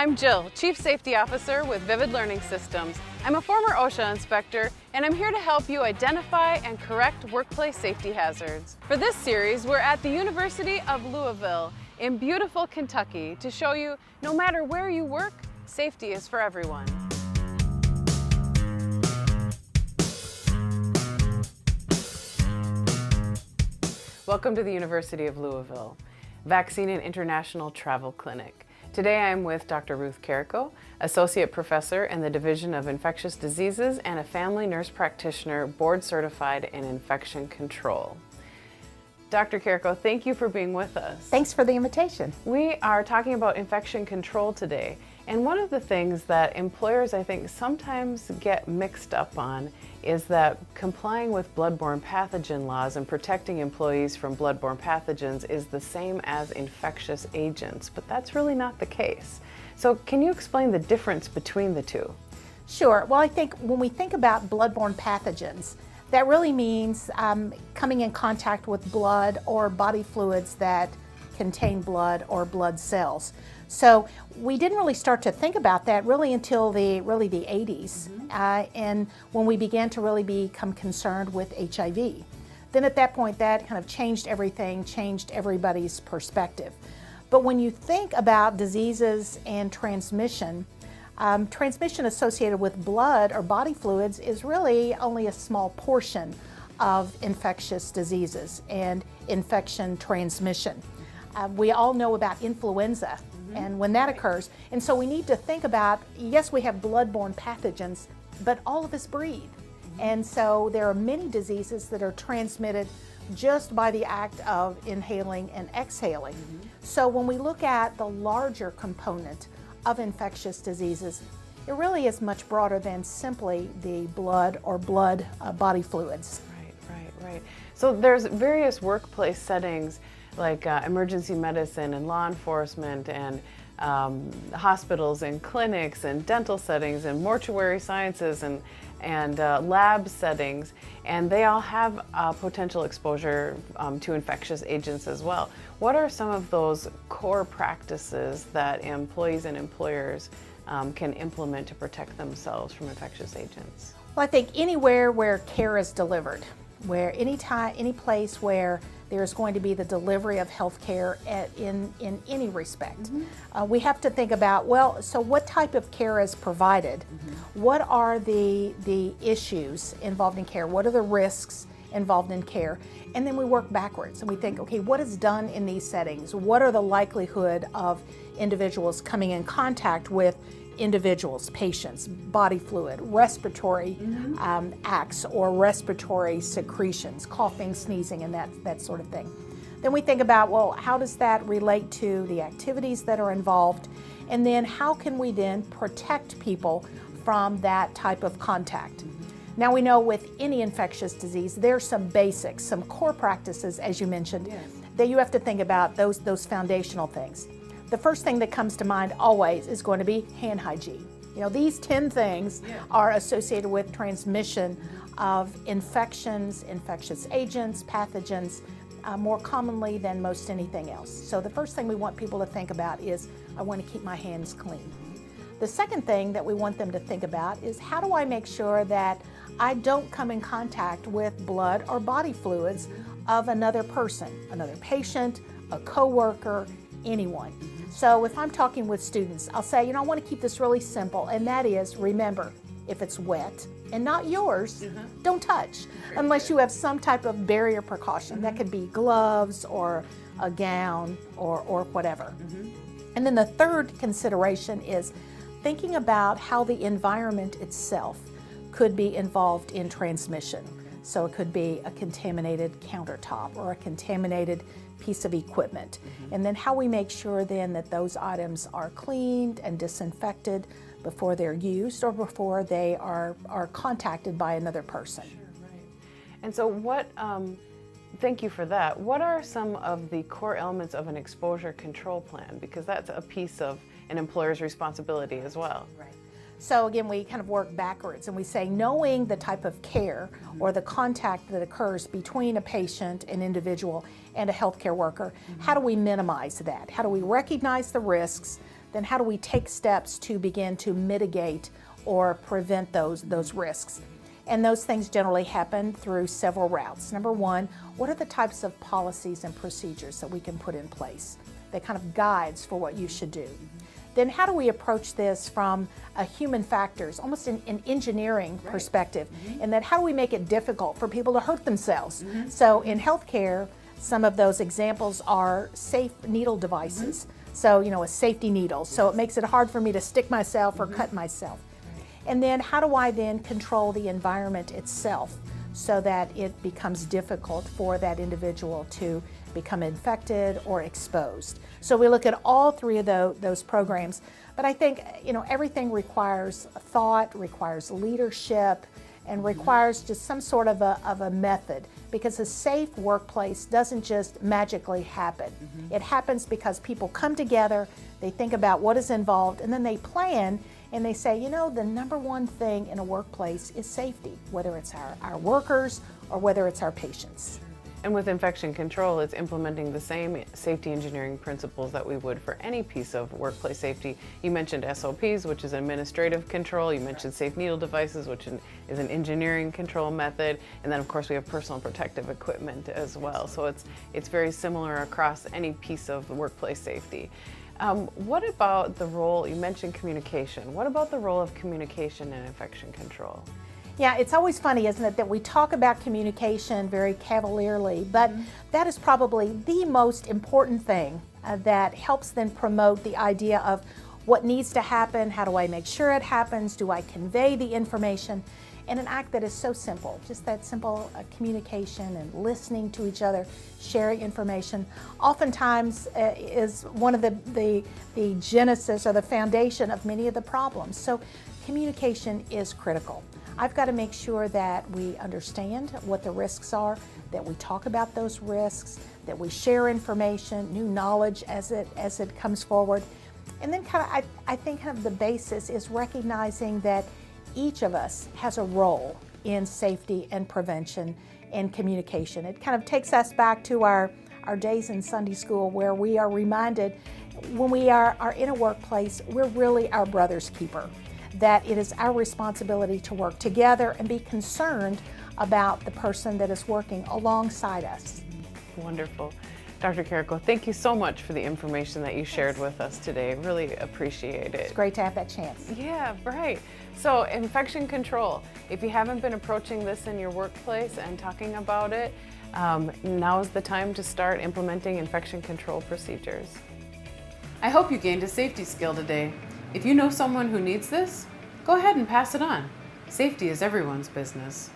I'm Jill, Chief Safety Officer with Vivid Learning Systems. I'm a former OSHA inspector, and I'm here to help you identify and correct workplace safety hazards. For this series, we're at the University of Louisville in beautiful Kentucky to show you no matter where you work, safety is for everyone. Welcome to the University of Louisville, Vaccine and International Travel Clinic. Today I'm with Dr. Ruth Carrico, Associate Professor in the Division of Infectious Diseases and a family nurse practitioner board certified in infection control. Dr. Carrico, thank you for being with us. Thanks for the invitation. We are talking about infection control today, and one of the things that employers I think sometimes get mixed up on is that complying with bloodborne pathogen laws and protecting employees from bloodborne pathogens is the same as infectious agents, but that's really not the case. So can you explain the difference between the two? Sure. Well, I think when we think about bloodborne pathogens, that really means coming in contact with blood or body fluids that contain blood or blood cells. So we didn't really start to think about that really until the 80s, and when we began to really become concerned with HIV. Then at that point, that kind of changed everything, changed everybody's perspective. But when you think about diseases and transmission, transmission associated with blood or body fluids is really only a small portion of infectious diseases and infection transmission. We all know about influenza and when that occurs. And so we need to think about, yes, we have bloodborne pathogens, but all of us breathe. And so there are many diseases that are transmitted just by the act of inhaling and exhaling. So when we look at the larger component of infectious diseases, it really is much broader than simply the blood or blood body fluids. Right. So there's various workplace settings like emergency medicine and law enforcement and hospitals and clinics and dental settings and mortuary sciences and lab settings, and they all have potential exposure to infectious agents as well. What are some of those core practices that employees and employers can implement to protect themselves from infectious agents? Well, I think anywhere where care is delivered, where any place where there's going to be the delivery of health care in any respect. We have to think about, well, so what type of care is provided? What are the issues involved in care? What are the risks involved in care? And then we work backwards and we think, okay, what is done in these settings? What are the likelihood of individuals coming in contact with individuals, patients, body fluid, respiratory acts or respiratory secretions, coughing, sneezing, and that sort of thing. Then we think about, well, how does that relate to the activities that are involved? And then how can we then protect people from that type of contact? Now we know with any infectious disease, there's some basics, some core practices, as you mentioned, that you have to think about those foundational things. The first thing that comes to mind always is going to be hand hygiene. You know, these 10 things are associated with transmission of infections, infectious agents, pathogens, more commonly than most anything else. So the first thing we want people to think about is, I want to keep my hands clean. The second thing that we want them to think about is, how do I make sure that I don't come in contact with blood or body fluids of another person, another patient, a coworker, anyone. So if I'm talking with students, I'll say, I want to keep this really simple, and that is, remember, if it's wet and not yours, don't touch, unless you have some type of barrier precaution. That could be gloves or a gown or whatever. And then the third consideration is thinking about how the environment itself could be involved in transmission. So it could be a contaminated countertop or a contaminated piece of equipment. And then how we make sure then that those items are cleaned and disinfected before they're used or before they are contacted by another person. Sure, right. And so thank you for that. What are some of the core elements of an exposure control plan? Because that's a piece of an employer's responsibility as well. Right. So again, we kind of work backwards and we say, knowing the type of care or the contact that occurs between a patient, an individual, and a healthcare worker, how do we minimize that? How do we recognize the risks then how do we take steps to begin to mitigate or prevent those risks? And those things generally happen through several routes. Number one, what are the types of policies and procedures that we can put in place? They're kind of guides for what you should do. Then how do we approach this from a human factors, almost an engineering perspective, and that how do we make it difficult for people to hurt themselves? So in healthcare, some of those examples are safe needle devices. So, a safety needle. So it makes it hard for me to stick myself or cut myself. And then how do I then control the environment itself so that it becomes difficult for that individual to become infected or exposed? So we look at all three of those programs. But I think, everything requires thought, requires leadership, and requires just some sort of a method, because a safe workplace doesn't just magically happen. It happens because people come together, they think about what is involved, and then they plan, and they say, the number one thing in a workplace is safety, whether it's our workers or whether it's our patients. And with infection control, it's implementing the same safety engineering principles that we would for any piece of workplace safety. You mentioned SOPs, which is administrative control. You mentioned safe needle devices, which is an engineering control method. And then, of course, we have personal protective equipment as well. So it's very similar across any piece of workplace safety. What about the role, you mentioned communication. What about the role of communication in infection control? Yeah, it's always funny, isn't it, that we talk about communication very cavalierly, but that is probably the most important thing that helps then promote the idea of what needs to happen, how do I make sure it happens, do I convey the information, in an act that is so simple, just that simple communication and listening to each other, sharing information, oftentimes is one of the genesis or the foundation of many of the problems. So communication is critical. I've got to make sure that we understand what the risks are, that we talk about those risks, that we share information, new knowledge as it comes forward. And then I think the basis is recognizing that each of us has a role in safety and prevention and communication. It kind of takes us back to our days in Sunday school, where we are reminded when we are in a workplace, we're really our brother's keeper. That it is our responsibility to work together and be concerned about the person that is working alongside us. Wonderful. Dr. Carrico, thank you so much for the information that you shared with us today. Really appreciate it. It's great to have that chance. Yeah, right. So infection control, if you haven't been approaching this in your workplace and talking about it, now is the time to start implementing infection control procedures. I hope you gained a safety skill today. If you know someone who needs this, go ahead and pass it on. Safety is everyone's business.